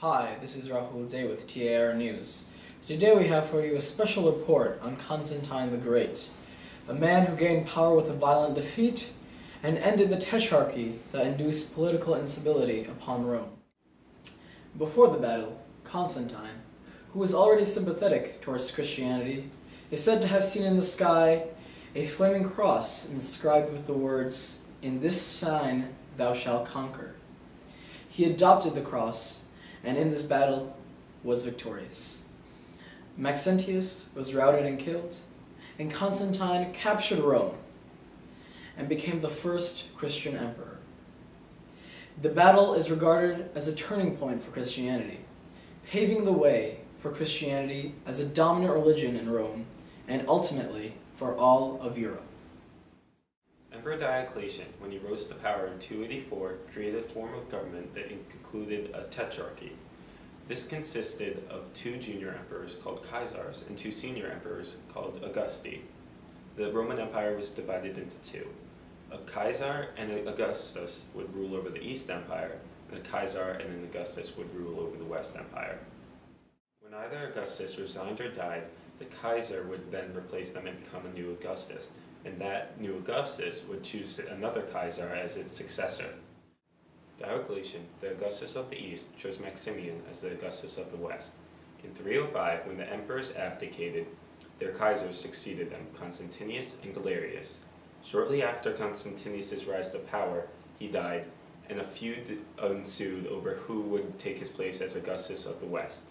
Hi, this is Rahul Day with TAR News. Today we have for you a special report on Constantine the Great, a man who gained power with a violent defeat and ended the tetrarchy that induced political instability upon Rome. Before the battle, Constantine, who was already sympathetic towards Christianity, is said to have seen in the sky a flaming cross inscribed with the words, "In this sign thou shalt conquer." He adopted the cross, and in this battle was victorious. Maxentius was routed and killed, and Constantine captured Rome and became the first Christian emperor. The battle is regarded as a turning point for Christianity, paving the way for Christianity as a dominant religion in Rome, and ultimately for all of Europe. Emperor Diocletian, when he rose to power in 284, created a form of government that included a tetrarchy. This consisted of two junior emperors called Caesars and two senior emperors called Augusti. The Roman Empire was divided into two. A Caesar and an Augustus would rule over the East Empire, and a Caesar and an Augustus would rule over the West Empire. When either Augustus resigned or died, the Caesar would then replace them and become a new Augustus, and that new Augustus would choose another Caesar as its successor. Diocletian, the Augustus of the East, chose Maximian as the Augustus of the West. In 305, when the emperors abdicated, their Caesars succeeded them, Constantius and Galerius. Shortly after Constantius' rise to power, he died, and a feud ensued over who would take his place as Augustus of the West.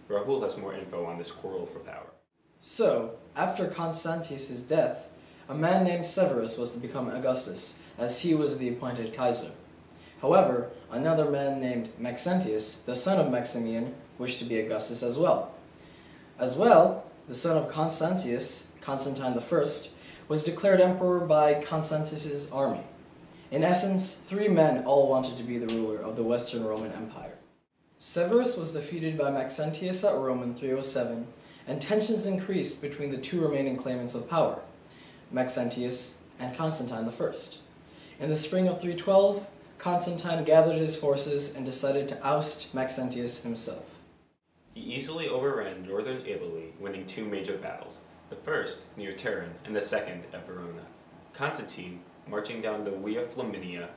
Rahul has more info on this quarrel for power. So, after Constantius' death, a man named Severus was to become Augustus, as he was the appointed Caesar. However, another man named Maxentius, the son of Maximian, wished to be Augustus as well. The son of Constantius, Constantine I, was declared emperor by Constantius' army. In essence, three men all wanted to be the ruler of the Western Roman Empire. Severus was defeated by Maxentius at Rome in 307, and tensions increased between the two remaining claimants of power, Maxentius and Constantine I. In the spring of 312, Constantine gathered his forces and decided to oust Maxentius himself. He easily overran northern Italy, winning two major battles, the first near Turin and the second at Verona. Constantine, marching down the Via Flaminia,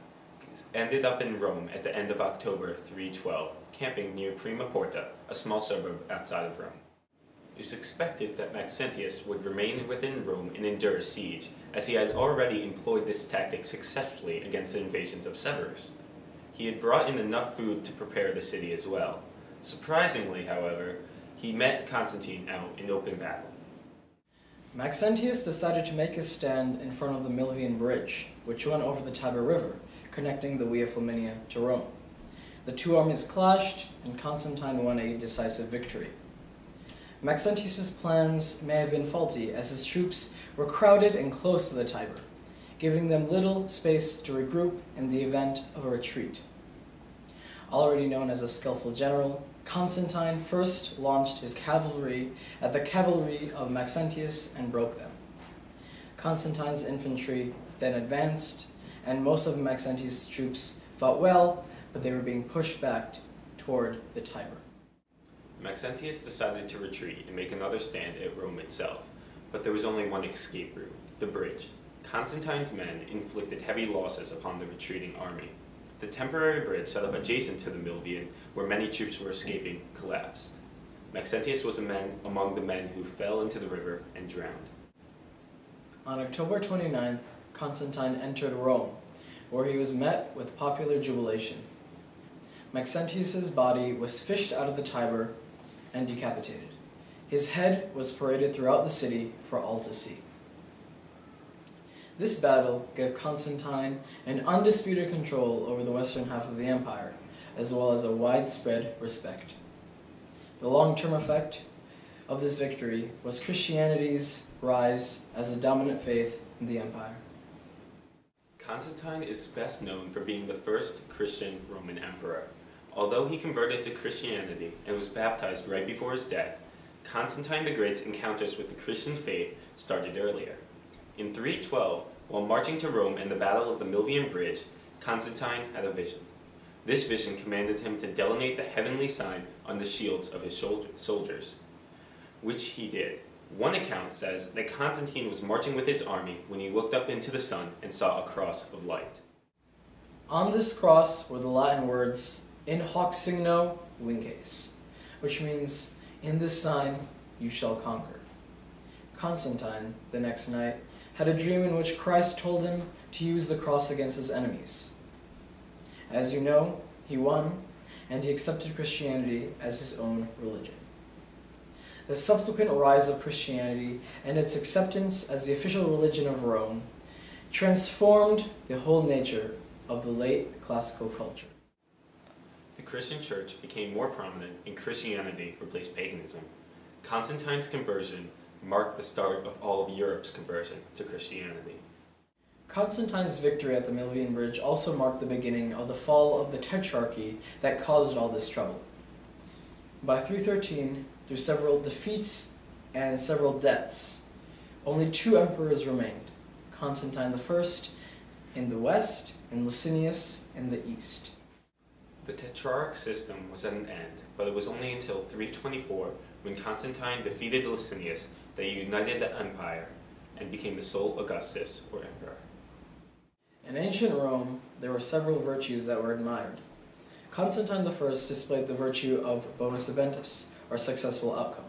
ended up in Rome at the end of October 312, camping near Prima Porta, a small suburb outside of Rome. It was expected that Maxentius would remain within Rome and endure a siege, as he had already employed this tactic successfully against the invasions of Severus. He had brought in enough food to prepare the city as well. Surprisingly, however, he met Constantine out in open battle. Maxentius decided to make his stand in front of the Milvian Bridge, which went over the Tiber River, connecting the Via Flaminia to Rome. The two armies clashed, and Constantine won a decisive victory. Maxentius' plans may have been faulty, as his troops were crowded and close to the Tiber, giving them little space to regroup in the event of a retreat. Already known as a skillful general, Constantine first launched his cavalry at the cavalry of Maxentius and broke them. Constantine's infantry then advanced, and most of Maxentius' troops fought well, but they were being pushed back toward the Tiber. Maxentius decided to retreat and make another stand at Rome itself, but there was only one escape route, the bridge. Constantine's men inflicted heavy losses upon the retreating army. The temporary bridge set up adjacent to the Milvian, where many troops were escaping, collapsed. Maxentius was among the men who fell into the river and drowned. On October 29th, Constantine entered Rome, where he was met with popular jubilation. Maxentius' body was fished out of the Tiber and decapitated. His head was paraded throughout the city for all to see. This battle gave Constantine an undisputed control over the western half of the empire, as well as a widespread respect. The long-term effect of this victory was Christianity's rise as the dominant faith in the empire. Constantine is best known for being the first Christian Roman emperor. Although he converted to Christianity and was baptized right before his death, Constantine the Great's encounters with the Christian faith started earlier. In 312, while marching to Rome in the Battle of the Milvian Bridge, Constantine had a vision. This vision commanded him to delineate the heavenly sign on the shields of his soldiers, which he did. One account says that Constantine was marching with his army when he looked up into the sun and saw a cross of light. On this cross were the Latin words, "In hoc signo vinces," which means, "In this sign you shall conquer." Constantine, the next night, had a dream in which Christ told him to use the cross against his enemies. As you know, he won, and he accepted Christianity as his own religion. The subsequent rise of Christianity and its acceptance as the official religion of Rome transformed the whole nature of the late classical culture. The Christian church became more prominent and Christianity replaced paganism. Constantine's conversion marked the start of all of Europe's conversion to Christianity. Constantine's victory at the Milvian Bridge also marked the beginning of the fall of the tetrarchy that caused all this trouble. By 313, through several defeats and several deaths, only two emperors remained, Constantine I in the west and Licinius in the east. The tetrarch system was at an end, but it was only until 324 when Constantine defeated Licinius that he united the empire and became the sole Augustus, or emperor. In ancient Rome, there were several virtues that were admired. Constantine I displayed the virtue of bonus eventus, or successful outcome.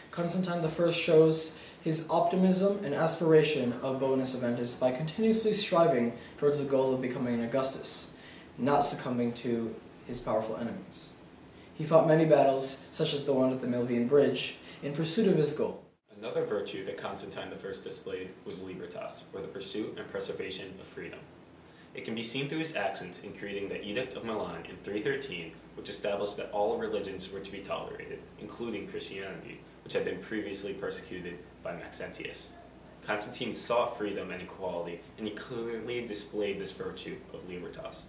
Constantine I shows his optimism and aspiration of bonus eventus by continuously striving towards the goal of becoming an Augustus, not succumbing to his powerful enemies. He fought many battles, such as the one at the Milvian Bridge, in pursuit of his goal. Another virtue that Constantine I displayed was libertas, or the pursuit and preservation of freedom. It can be seen through his actions in creating the Edict of Milan in 313, which established that all religions were to be tolerated, including Christianity, which had been previously persecuted by Maxentius. Constantine sought freedom and equality, and he clearly displayed this virtue of libertas.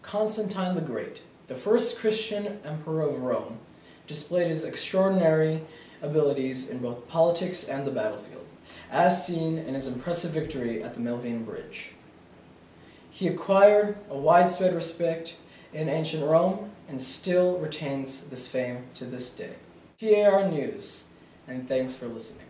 Constantine the Great, the first Christian emperor of Rome, displayed his extraordinary abilities in both politics and the battlefield, as seen in his impressive victory at the Milvian Bridge. He acquired a widespread respect in ancient Rome and still retains this fame to this day. TAR News, and thanks for listening.